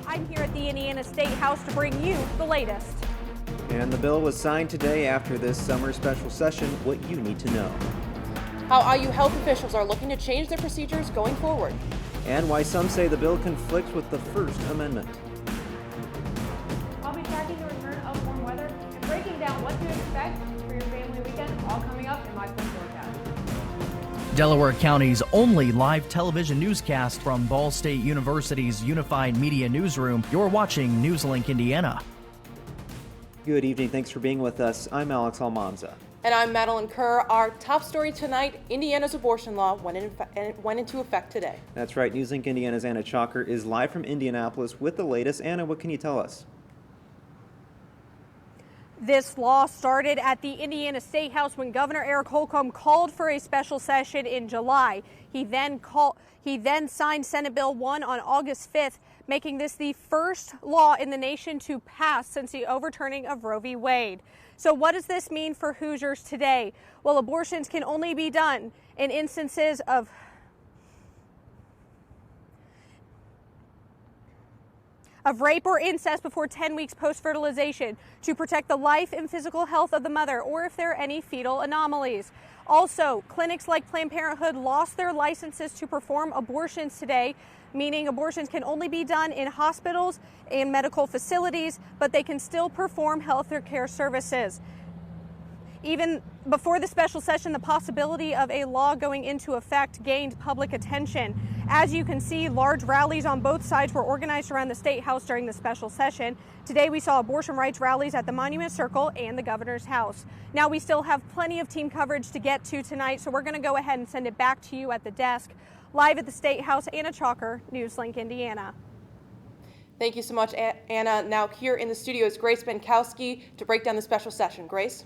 I'm here at the Indiana State House to bring you the latest. And the bill was signed today after this summer special session. What you need to know. How IU health officials are looking to change their procedures going forward. And why some say the bill conflicts with the First Amendment. I'll be tracking the return of warm weather and breaking down what to expect for your family weekend, all coming up in my quick forecast. Delaware County's only live television newscast from Ball State University's Unified Media Newsroom. You're watching NewsLink Indiana. Good evening. Thanks for being with us. I'm Alex Almanza. And I'm Madeline Kerr. Our top story tonight, Indiana's abortion law went into effect today. That's right. NewsLink Indiana's Anna Chalker is live from Indianapolis with the latest. Anna, what can you tell us? This law started at the Indiana State House when Governor Eric Holcomb called for a special session in July. He then signed Senate Bill 1 on August 5th, making this the first law in the nation to pass since the overturning of Roe v. Wade. So what does this mean for Hoosiers today? Well, abortions can only be done in instances of rape or incest before 10 weeks post-fertilization to protect the life and physical health of the mother, or if there are any fetal anomalies. Also, clinics like Planned Parenthood lost their licenses to perform abortions today, meaning abortions can only be done in hospitals and medical facilities, but they can still perform health care services. Even before the special session, the possibility of a law going into effect gained public attention. As you can see, large rallies on both sides were organized around the State House during the special session. Today, we saw abortion rights rallies at the Monument Circle and the Governor's House. Now, we still have plenty of team coverage to get to tonight, so we're going to go ahead and send it back to you at the desk. Live at the State House, Anna Chalker, NewsLink, Indiana. Thank you so much, Anna. Now here in the studio is Grace Benkowski to break down the special session. Grace?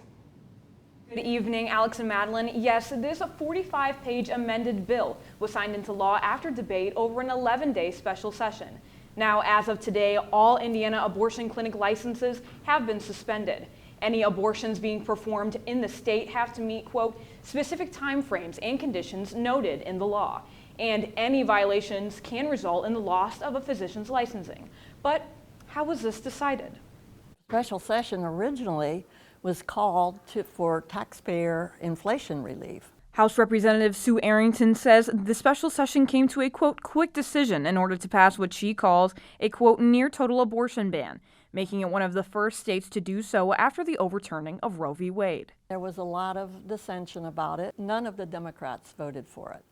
Good evening, Alex and Madeline. Yes, this 45-page amended bill was signed into law after debate over an 11-day special session. Now, as of today, all Indiana abortion clinic licenses have been suspended. Any abortions being performed in the state have to meet, quote, specific timeframes and conditions noted in the law. And any violations can result in the loss of a physician's licensing. But how was this decided? Special session originally was called for taxpayer inflation relief. House Representative Sue Arrington says the special session came to a, quote, quick decision in order to pass what she calls a, quote, near total abortion ban, making it one of the first states to do so after the overturning of Roe v. Wade. There was a lot of dissension about it. None of the Democrats voted for it,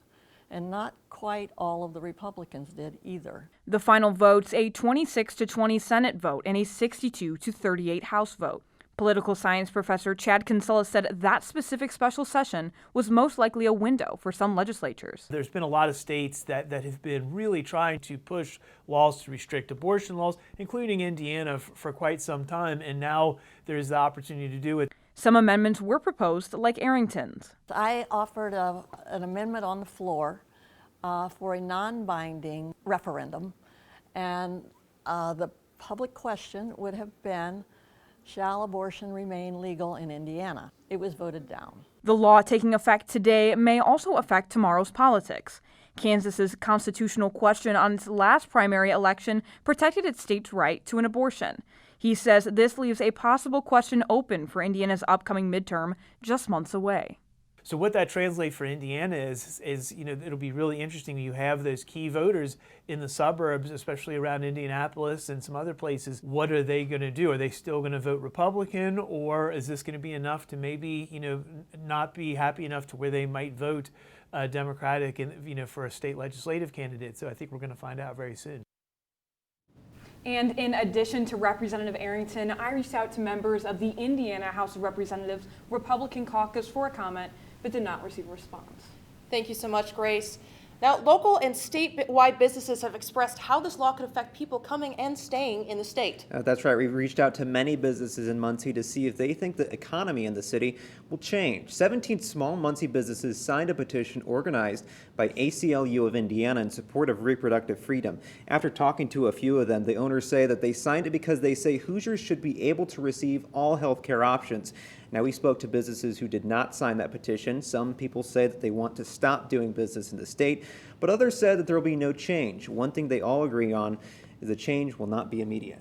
and not quite all of the Republicans did either. The final votes, a 26-20 Senate vote and a 62-38 House vote. Political science professor Chad Kinsella said that specific special session was most likely a window for some legislatures. There's been a lot of states that have been really trying to push laws to restrict abortion laws, including Indiana, for quite some time, and now there's the opportunity to do it. Some amendments were proposed, like Arrington's. I offered an amendment on the floor for a non-binding referendum, and the public question would have been, shall abortion remain legal in Indiana? It was voted down. The law taking effect today may also affect tomorrow's politics. Kansas's constitutional question on its last primary election protected its state's right to an abortion. He says this leaves a possible question open for Indiana's upcoming midterm just months away. So what that translates for Indiana is it'll be really interesting. You have those key voters in the suburbs, especially around Indianapolis and some other places. What are they going to do? Are they still going to vote Republican, or is this going to be enough to maybe not be happy enough to where they might vote Democratic and for a state legislative candidate? So I think we're going to find out very soon. And in addition to Representative Arrington, I reached out to members of the Indiana House of Representatives Republican caucus for a comment, but did not receive a response. Thank you so much, Grace. Now, local and statewide businesses have expressed how this law could affect people coming and staying in the state. That's right. We've reached out to many businesses in Muncie to see if they think the economy in the city will change. 17 small Muncie businesses signed a petition organized by ACLU of Indiana in support of reproductive freedom. After talking to a few of them, the owners say that they signed it because they say Hoosiers should be able to receive all health care options. Now, we spoke to businesses who did not sign that petition. Some people say that they want to stop doing business in the state, but others said that there will be no change. One thing they all agree on is the change will not be immediate.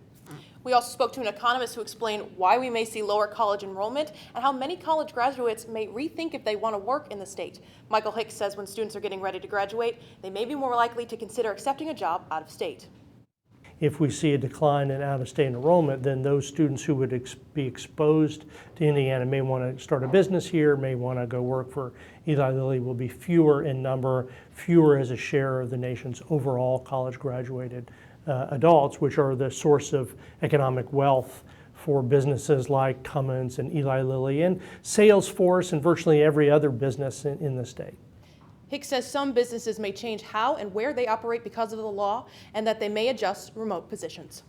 We also spoke to an economist who explained why we may see lower college enrollment and how many college graduates may rethink if they want to work in the state. Michael Hicks says when students are getting ready to graduate, they may be more likely to consider accepting a job out of state. If we see a decline in out-of-state enrollment, then those students who would be exposed to Indiana may want to start a business here, may want to go work for Eli Lilly, will be fewer in number, fewer as a share of the nation's overall college graduated adults, which are the source of economic wealth for businesses like Cummins and Eli Lilly and Salesforce and virtually every other business in the state. Hicks says some businesses may change how and where they operate because of the law and that they may adjust remote positions.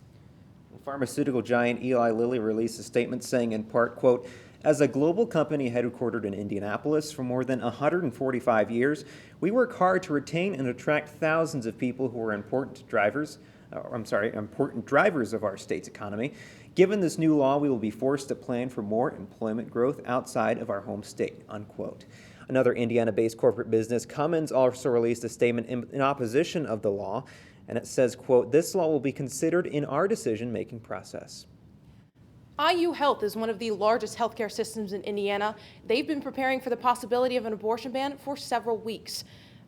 Pharmaceutical giant Eli Lilly released a statement saying in part, quote, "As a global company headquartered in Indianapolis for more than 145 years, we work hard to retain and attract thousands of people who are important drivers of our state's economy. Given this new law, we will be forced to plan for more employment growth outside of our home state," unquote. Another Indiana-based corporate business, Cummins, also released a statement in opposition of the law, and it says, quote, "This law will be considered in our decision-making process." IU Health is one of the largest healthcare systems in Indiana. They've been preparing for the possibility of an abortion ban for several weeks.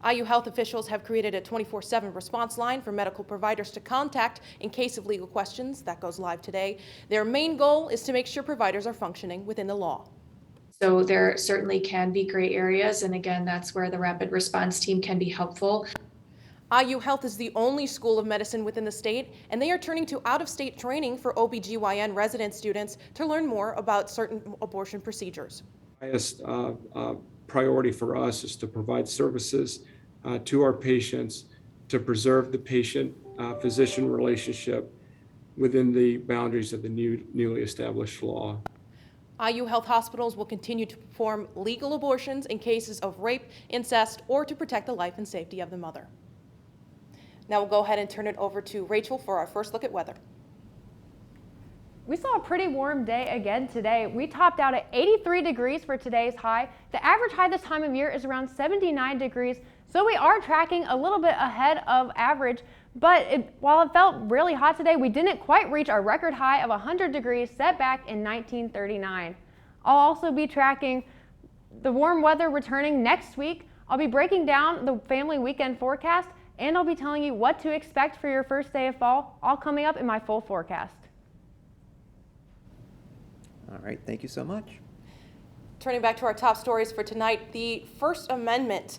IU Health officials have created a 24/7 response line for medical providers to contact in case of legal questions. That goes live today. Their main goal is to make sure providers are functioning within the law. So there certainly can be gray areas, and again, that's where the rapid response team can be helpful. IU Health is the only school of medicine within the state, and they are turning to out-of-state training for OBGYN resident students to learn more about certain abortion procedures. Highest priority for us is to provide services to our patients to preserve the patient-physician relationship within the boundaries of the newly established law. IU Health hospitals will continue to perform legal abortions in cases of rape, incest, or to protect the life and safety of the mother. Now we'll go ahead and turn it over to Rachel for our first look at weather. We saw a pretty warm day again today. We topped out at 83 degrees for today's high. The average high this time of year is around 79 degrees, so we are tracking a little bit ahead of average. But while it felt really hot today, we didn't quite reach our record high of 100 degrees set back in 1939. I'll also be tracking the warm weather returning next week. I'll be breaking down the family weekend forecast, and I'll be telling you what to expect for your first day of fall, all coming up in my full forecast. All right, thank you so much. Turning back to our top stories for tonight, the First Amendment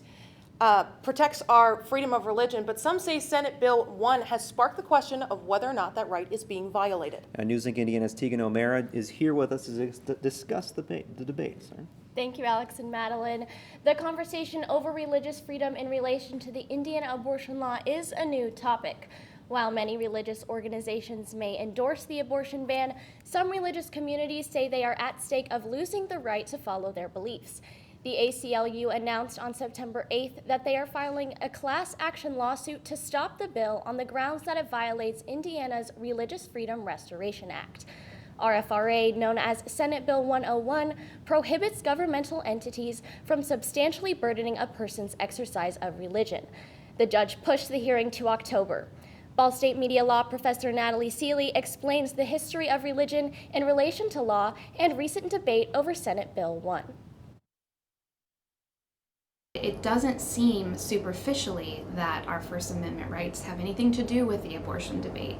protects our freedom of religion, but some say Senate Bill 1 has sparked the question of whether or not that right is being violated. NewsLink Indiana's Tegan O'Mara is here with us to discuss the debate. Sorry. Thank you, Alex and Madeline. The conversation over religious freedom in relation to the Indiana abortion law is a new topic. While many religious organizations may endorse the abortion ban, some religious communities say they are at stake of losing the right to follow their beliefs. The ACLU announced on September 8th that they are filing a class action lawsuit to stop the bill on the grounds that it violates Indiana's Religious Freedom Restoration Act. RFRA, known as Senate Bill 101, prohibits governmental entities from substantially burdening a person's exercise of religion. The judge pushed the hearing to October. Ball State media law professor Natalie Seeley explains the history of religion in relation to law and recent debate over Senate Bill 1. It doesn't seem superficially that our First Amendment rights have anything to do with the abortion debate.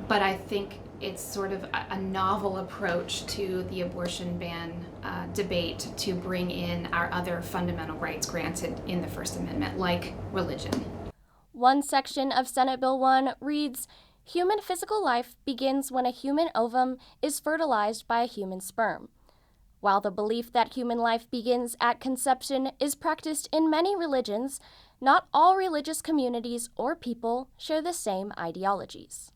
But I think it's sort of a novel approach to the abortion ban debate to bring in our other fundamental rights granted in the First Amendment, like religion. One section of Senate Bill 1 reads, "Human physical life begins when a human ovum is fertilized by a human sperm." While the belief that human life begins at conception is practiced in many religions, not all religious communities or people share the same ideologies.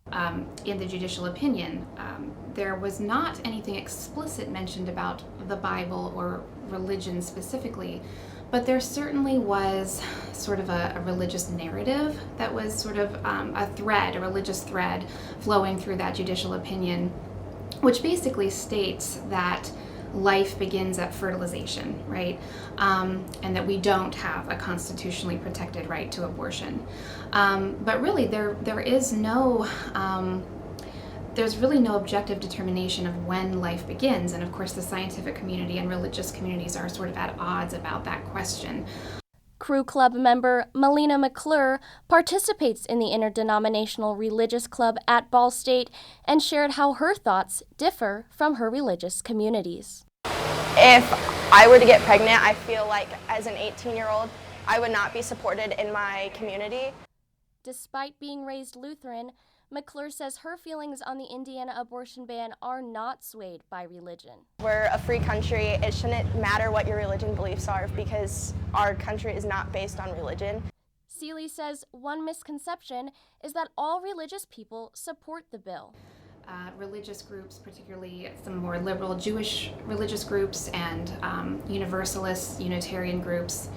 In the judicial opinion, there was not anything explicit mentioned about the Bible or religion specifically, but there certainly was sort of a religious narrative that was sort of a religious thread flowing through that judicial opinion, which basically states that life begins at fertilization, right? And that we don't have a constitutionally protected right to abortion. But really, there is no, there's really no objective determination of when life begins. And of course, the scientific community and religious communities are sort of at odds about that question. Crew Club member Melina McClure participates in the interdenominational religious club at Ball State and shared how her thoughts differ from her religious communities. If I were to get pregnant, I feel like as an 18-year-old, I would not be supported in my community. Despite being raised Lutheran, McClure says her feelings on the Indiana abortion ban are not swayed by religion. We're a free country. It shouldn't matter what your religion beliefs are because our country is not based on religion. Seeley says one misconception is that all religious people support the bill. Religious groups, particularly some more liberal Jewish religious groups and Universalist, Unitarian groups,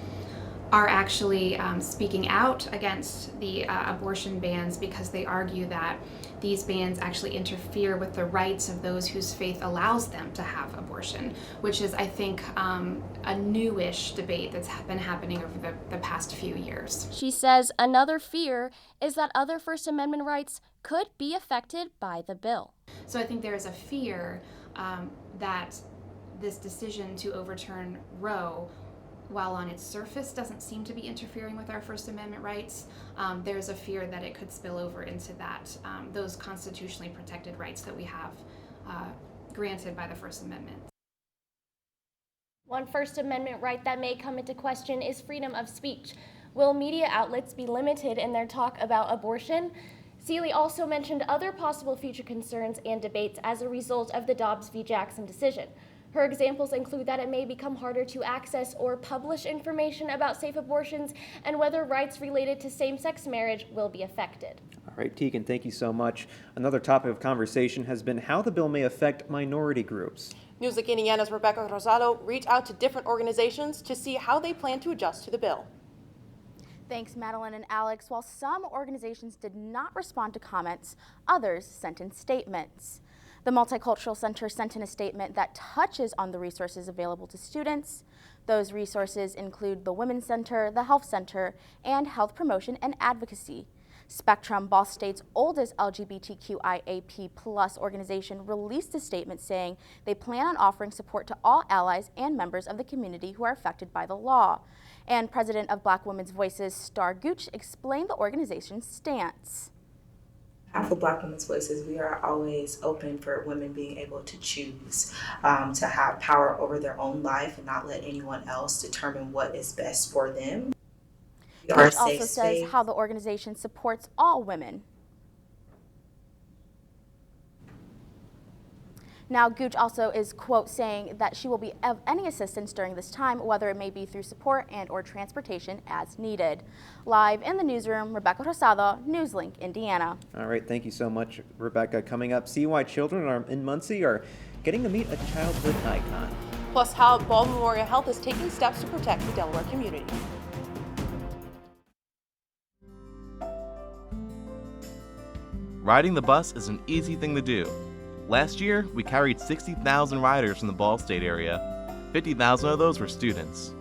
are actually speaking out against the abortion bans because they argue that these bans actually interfere with the rights of those whose faith allows them to have abortion, which is, I think, a newish debate that's been happening over the past few years. She says another fear is that other First Amendment rights could be affected by the bill. So I think there is a fear that this decision to overturn Roe, while on its surface doesn't seem to be interfering with our First Amendment rights, there's a fear that it could spill over into that, those constitutionally protected rights that we have granted by the First Amendment. One First Amendment right that may come into question is freedom of speech. Will media outlets be limited in their talk about abortion? Seeley also mentioned other possible future concerns and debates as a result of the Dobbs v. Jackson decision. Her examples include that it may become harder to access or publish information about safe abortions and whether rights related to same-sex marriage will be affected. All right, Tegan, thank you so much. Another topic of conversation has been how the bill may affect minority groups. NewsLink Indiana's Rebecca Rosado reached out to different organizations to see how they plan to adjust to the bill. Thanks, Madeline and Alex. While some organizations did not respond to comments, others sent in statements. The Multicultural Center sent in a statement that touches on the resources available to students. Those resources include the Women's Center, the Health Center, and Health Promotion and Advocacy. Spectrum, Ball State's oldest LGBTQIAP+ organization, released a statement saying they plan on offering support to all allies and members of the community who are affected by the law. And President of Black Women's Voices, Star Gooch, explained the organization's stance. For Black Women's Voices, we are always open for women being able to choose, to have power over their own life and not let anyone else determine what is best for them. Gooch also says how the organization supports all women. Now, Gooch also is, quote, saying that she will be of any assistance during this time, whether it may be through support and or transportation as needed. Live in the newsroom, Rebecca Rosado, NewsLink, Indiana. All right, thank you so much, Rebecca. Coming up, see why children in Muncie are getting to meet a childhood icon. Plus, how Ball Memorial Health is taking steps to protect the Delaware community. Riding the bus is an easy thing to do. Last year, we carried 60,000 riders from the Ball State area. 50,000 of those were students.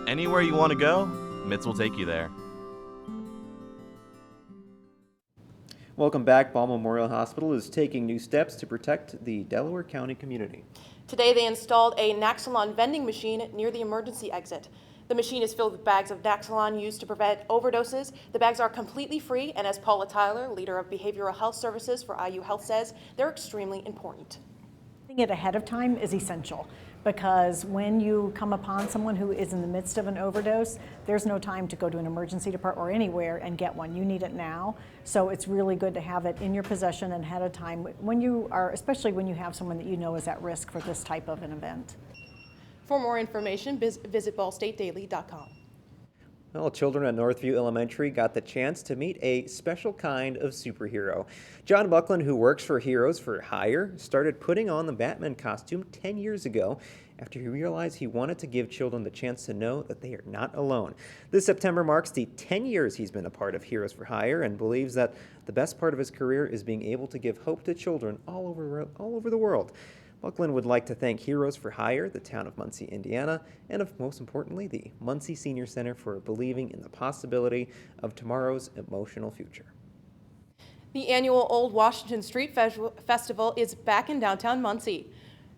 Anywhere you want to go, MITS will take you there. Welcome back. Ball Memorial Hospital is taking new steps to protect the Delaware County community. Today they installed a Naxalon vending machine near the emergency exit. The machine is filled with bags of Naxalon used to prevent overdoses. The bags are completely free, and as Paula Tyler, leader of Behavioral Health Services for IU Health, says, they're extremely important. Doing it ahead of time is essential, because when you come upon someone who is in the midst of an overdose, there's no time to go to an emergency department or anywhere and get one. You need it now. So it's really good to have it in your possession and ahead of time when you are, especially when you have someone that you know is at risk for this type of an event. For more information, visit ballstatedaily.com. Well, children at Northview Elementary got the chance to meet a special kind of superhero. John Buckland, who works for Heroes for Hire, started putting on the Batman costume 10 years ago after he realized he wanted to give children the chance to know that they are not alone. This September marks the 10 years he's been a part of Heroes for Hire and believes that the best part of his career is being able to give hope to children all over the world. Buckland would like to thank Heroes for Hire, the town of Muncie, Indiana, and most importantly, the Muncie Senior Center for believing in the possibility of tomorrow's emotional future. The annual Old Washington Street Festival is back in downtown Muncie.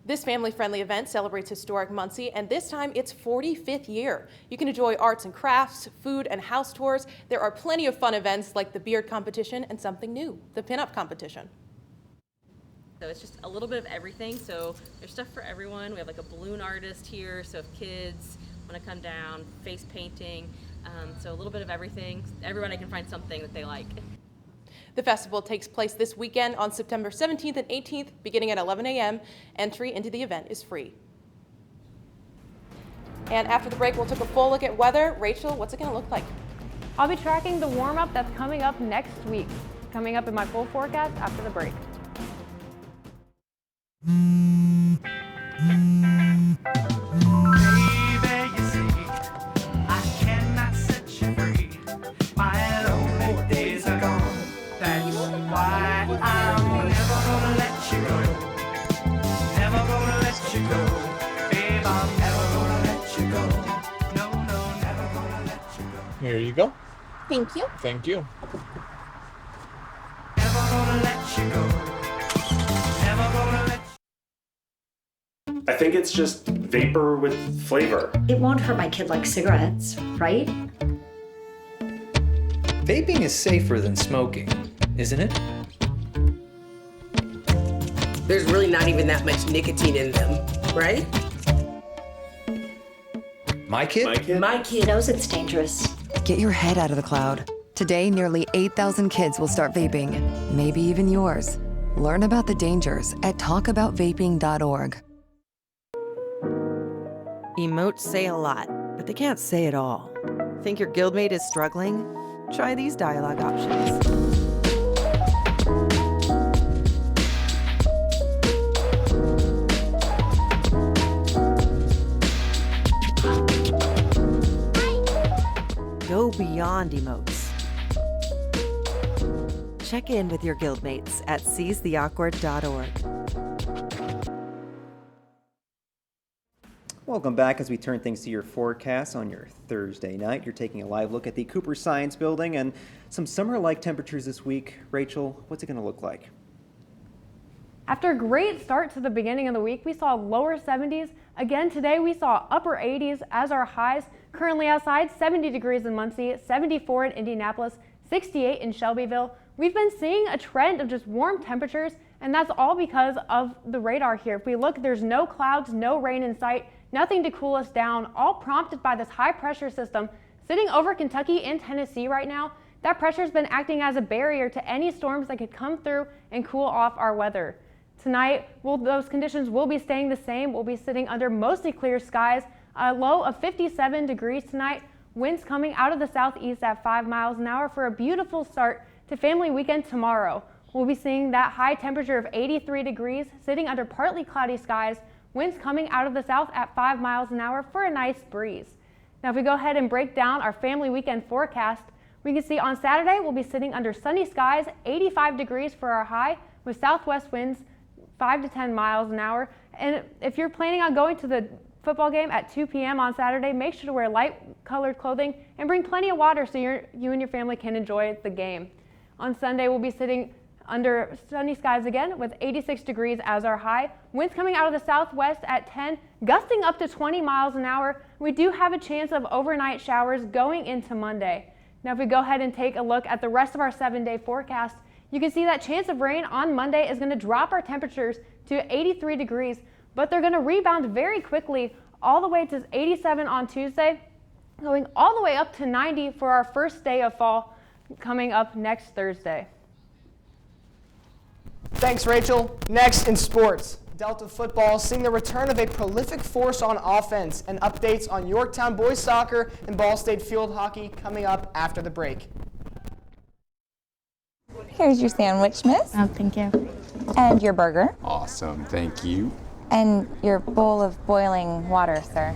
This family-friendly event celebrates historic Muncie, and this time it's 45th year. You can enjoy arts and crafts, food and house tours. There are plenty of fun events like the beard competition and something new, the pinup competition. So it's just a little bit of everything. So there's stuff for everyone. We have like a balloon artist here, so if kids want to come down, face painting, so a little bit of everything. Everybody can find something that they like. The festival takes place this weekend on September 17th and 18th, beginning at 11 a.m. Entry into the event is free. And after the break, we'll take a full look at weather. Rachel, what's it going to look like? I'll be tracking the warm-up that's coming up next week. Coming up in my full forecast after the break. Here you go. Thank you. Thank you. I think it's just vapor with flavor. It won't hurt my kid like cigarettes, right? Vaping is safer than smoking, isn't it? There's really not even that much nicotine in them, right? My kid? My kid knows it's dangerous. Get your head out of the cloud. Today, nearly 8,000 kids will start vaping, maybe even yours. Learn about the dangers at talkaboutvaping.org. Emotes say a lot, but they can't say it all. Think your guildmate is struggling? Try these dialogue options. Go beyond emotes. Check in with your guildmates at seizetheawkward.org. Welcome back as we turn things to your forecast on your Thursday night. You're taking a live look at the Cooper Science Building and some summer-like temperatures this week. Rachel, what's it going to look like? After a great start to the beginning of the week, we saw lower 70s. Again today, we saw upper 80s as our highs. Currently outside, 70 degrees in Muncie, 74 in Indianapolis, 68 in Shelbyville. We've been seeing a trend of just warm temperatures, and that's all because of the radar here. If we look, there's no clouds, no rain in sight, nothing to cool us down, all prompted by this high pressure system sitting over Kentucky and Tennessee right now. That pressure's been acting as a barrier to any storms that could come through and cool off our weather. Tonight, those conditions will be staying the same. We'll be sitting under mostly clear skies, a low of 57 degrees tonight. Winds coming out of the southeast at 5 miles an hour for a beautiful start to family weekend tomorrow. We'll be seeing that high temperature of 83 degrees, sitting under partly cloudy skies, winds coming out of the south at 5 miles an hour for a nice breeze. Now if we go ahead and break down our family weekend forecast, we can see on Saturday we'll be sitting under sunny skies, 85 degrees for our high, with southwest winds 5 to 10 miles an hour. And if you're planning on going to the football game at 2 p.m. on Saturday, make sure to wear light colored clothing and bring plenty of water so you and your family can enjoy the game. On Sunday, we'll be sitting under sunny skies again with 86 degrees as our high. Winds coming out of the southwest at 10, gusting up to 20 miles an hour. We do have a chance of overnight showers going into Monday. Now if we go ahead and take a look at the rest of our 7-day forecast, You can see that chance of rain on Monday is going to drop our temperatures to 83 degrees, but they're going to rebound very quickly all the way to 87 on Tuesday, going all the way up to 90 for our first day of fall coming up next Thursday. Thanks, Rachel. Next in sports, Delta football seeing the return of a prolific force on offense, and updates on Yorktown boys soccer and Ball State field hockey coming up after the break. Here's your sandwich, miss. Oh, thank you. And your burger. Awesome, thank you. And your bowl of boiling water, sir.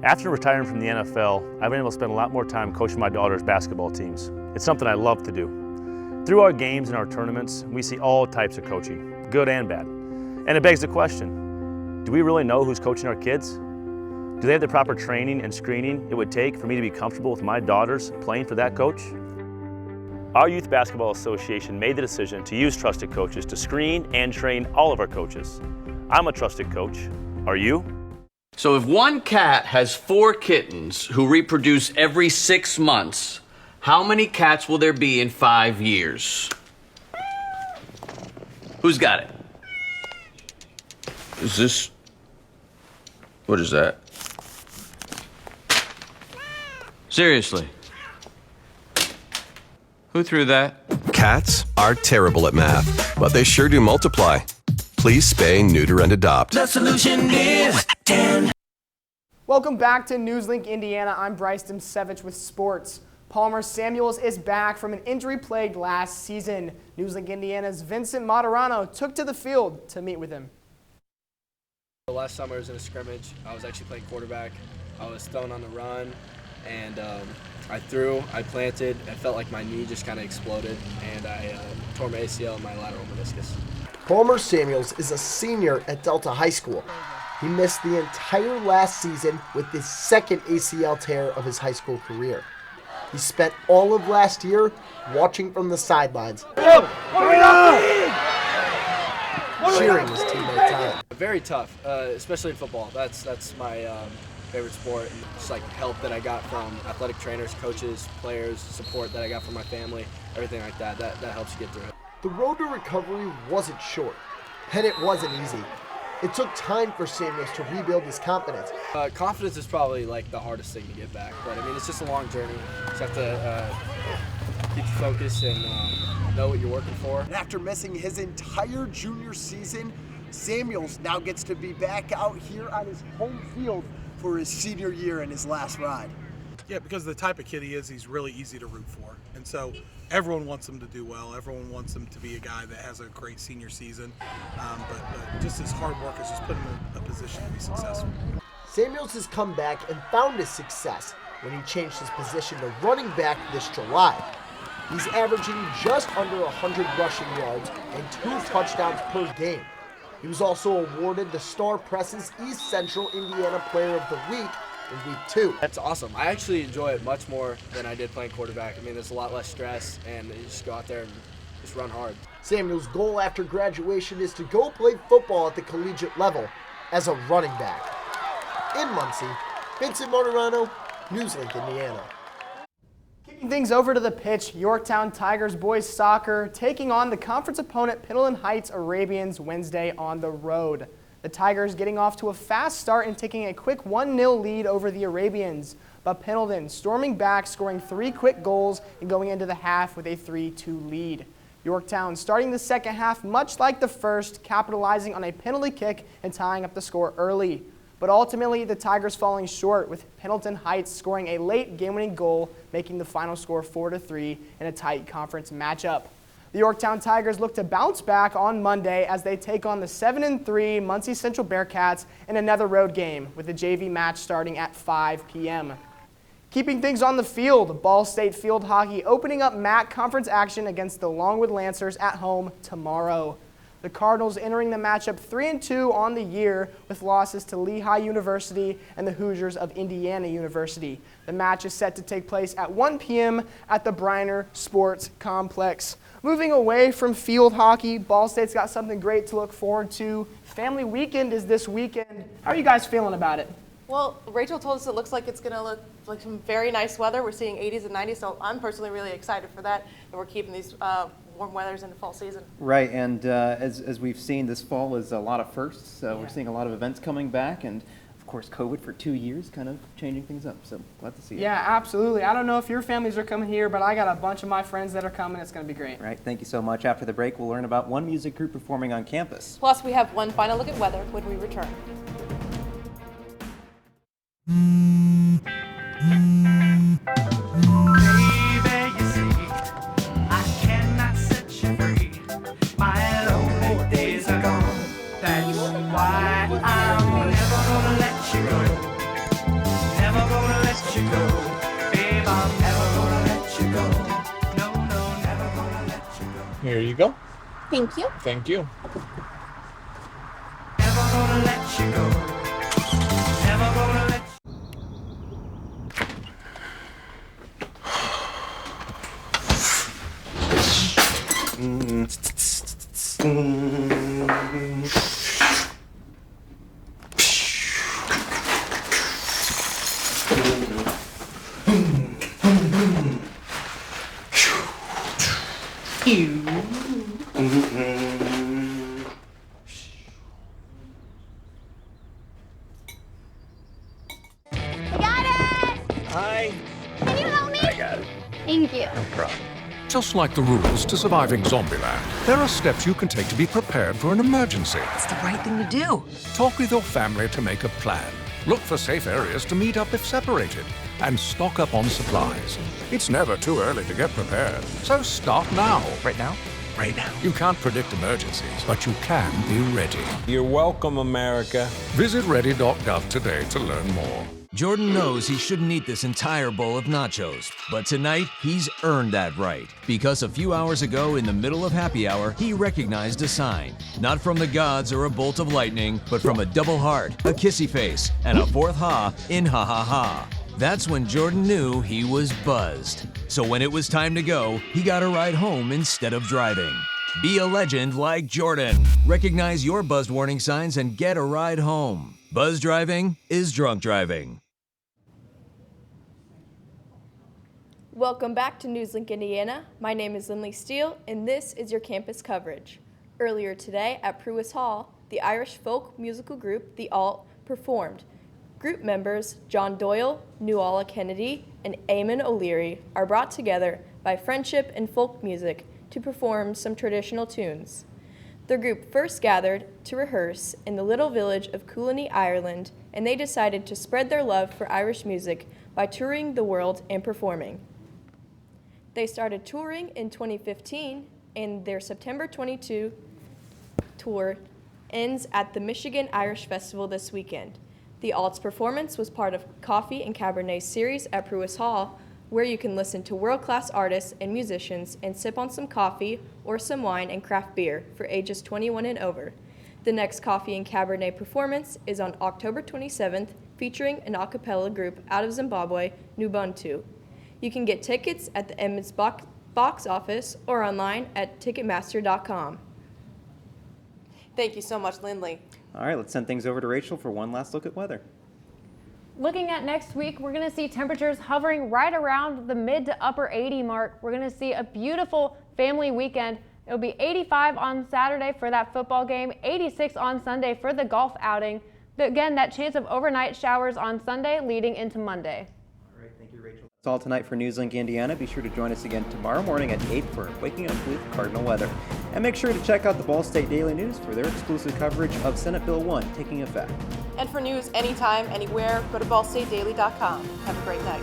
After retiring from the NFL, I've been able to spend a lot more time coaching my daughter's basketball teams. It's something I love to do. Through our games and our tournaments, we see all types of coaching, good and bad. And it begs the question, do we really know who's coaching our kids? Do they have the proper training and screening it would take for me to be comfortable with my daughters playing for that coach? Our Youth Basketball Association made the decision to use trusted coaches to screen and train all of our coaches. I'm a trusted coach. Are you? So if one cat has 4 kittens who reproduce every 6 months, how many cats will there be in 5 years? Who's got it? Is this... What is that? Seriously? Who threw that? Cats are terrible at math, but they sure do multiply. Please spay, neuter, and adopt. The solution is 10. Welcome back to NewsLink Indiana. I'm Bryce Dimsevich with sports. Palmer Samuels is back from an injury-plagued last season. NewsLink Indiana's Vincent Materano took to the field to meet with him. Last summer I was in a scrimmage. I was actually playing quarterback. I was throwing on the run, and I threw, I planted, and felt like my knee just kind of exploded, and I tore my ACL and my lateral meniscus. Palmer Samuels is a senior at Delta High School. He missed the entire last season with his second ACL tear of his high school career. He spent all of last year watching from the sidelines, cheering his teammates on. Very tough, especially in football. That's my favorite sport. And just like help that I got from athletic trainers, coaches, players, support that I got from my family, everything like that. That helps you get through it. The road to recovery wasn't short, and it wasn't easy. It took time for Samuels to rebuild his confidence. Confidence is probably like the hardest thing to get back, but I mean it's just a long journey. You just have to keep focused and know what you're working for. And after missing his entire junior season, Samuels now gets to be back out here on his home field for his senior year and his last ride. Yeah, because the type of kid he is, he's really easy to root for. And so everyone wants him to do well. Everyone wants him to be a guy that has a great senior season. But just his hard work has just put him in a position to be successful. Samuels has come back and found his success when he changed his position to running back this July. He's averaging just under 100 rushing yards and 2 touchdowns per game. He was also awarded the Star Press's East Central Indiana Player of the Week in week 2. That's awesome. I actually enjoy it much more than I did playing quarterback. I mean, there's a lot less stress, and you just go out there and just run hard. Samuel's goal after graduation is to go play football at the collegiate level as a running back. In Muncie, Vincent Materano, NewsLink Indiana. Kicking things over to the pitch, Yorktown Tigers boys soccer taking on the conference opponent Pendleton Heights Arabians Wednesday on the road. The Tigers getting off to a fast start and taking a quick 1-0 lead over the Arabians, but Pendleton storming back, scoring 3 quick goals and going into the half with a 3-2 lead. Yorktown starting the second half much like the first, capitalizing on a penalty kick and tying up the score early. but ultimately the Tigers falling short, with Pendleton Heights scoring a late game-winning goal, making the final score 4-3 in a tight conference matchup. The Yorktown Tigers look to bounce back on Monday as they take on the 7-3 Muncie Central Bearcats in another road game, with the JV match starting at 5 p.m. Keeping things on the field, Ball State Field Hockey opening up MAC conference action against the Longwood Lancers at home tomorrow. The Cardinals entering the matchup 3-2 on the year, with losses to Lehigh University and the Hoosiers of Indiana University. The match is set to take place at 1 p.m. at the Briner Sports Complex. Moving away from field hockey, Ball State's got something great to look forward to. Family Weekend is this weekend. How are you guys feeling about it? Well, Rachel told us it looks like it's going to look like some very nice weather. We're seeing 80s and 90s, so I'm personally really excited for that. And we're keeping these warm weathers in the fall season. Right, and as we've seen, this fall is a lot of firsts. We're seeing a lot of events coming back, and of course, COVID for 2 years kind of changing things up. So glad to see it. Yeah, absolutely. I don't know if your families are coming here, but I got a bunch of my friends that are coming. It's going to be great. Right, thank you so much. After the break, we'll learn about one music group performing on campus. Plus, we have one final look at weather when we return. Here you go. Thank you. Thank you. Never gonna let you go. Never gonna let Just like the rules to surviving Zombieland, there are steps you can take to be prepared for an emergency. It's the right thing to do. Talk with your family to make a plan. Look for safe areas to meet up if separated. And stock up on supplies. It's never too early to get prepared, so start now. Right now? Right now. You can't predict emergencies, but you can be ready. You're welcome, America. Visit ready.gov today to learn more. Jordan knows he shouldn't eat this entire bowl of nachos, but tonight he's earned that right. Because a few hours ago, in the middle of happy hour, he recognized a sign. Not from the gods or a bolt of lightning, but from a double heart, a kissy face, and a fourth ha in ha ha ha. That's when Jordan knew he was buzzed. So when it was time to go, he got a ride home instead of driving. Be a legend like Jordan. Recognize your buzzed warning signs and get a ride home. Buzz driving is drunk driving. Welcome back to NewsLink Indiana. My name is Lindley Steele, and this is your campus coverage. Earlier today at Pruis Hall, the Irish folk musical group The Alt performed. Group members John Doyle, Nuala Kennedy, and Eamon O'Leary are brought together by friendship and folk music to perform some traditional tunes. The group first gathered to rehearse in the little village of Cooloney, Ireland, and they decided to spread their love for Irish music by touring the world and performing. They started touring in 2015, and their September 22 tour ends at the Michigan Irish Festival this weekend. The Alt's performance was part of Coffee and Cabernet series at Pruis Hall, where you can listen to world-class artists and musicians and sip on some coffee or some wine and craft beer for ages 21 and over. The next Coffee and Cabernet performance is on October 27th, featuring an a cappella group out of Zimbabwe, Nubuntu. You can get tickets at the Edmonds box office or online at Ticketmaster.com. Thank you so much, Lindley. All right, let's send things over to Rachel for one last look at weather. Looking at next week, we're going to see temperatures hovering right around the mid to upper 80 mark. We're going to see a beautiful family weekend. It'll be 85 on Saturday for that football game, 86 on Sunday for the golf outing. Again, that chance of overnight showers on Sunday leading into Monday. All right, thank you, Rachel. That's all tonight for NewsLink Indiana. Be sure to join us again tomorrow morning at 8 for Waking Up with Cardinal Weather. And make sure to check out the Ball State Daily News for their exclusive coverage of Senate Bill 1 taking effect. And for news anytime, anywhere, go to ballstatedaily.com. Have a great night.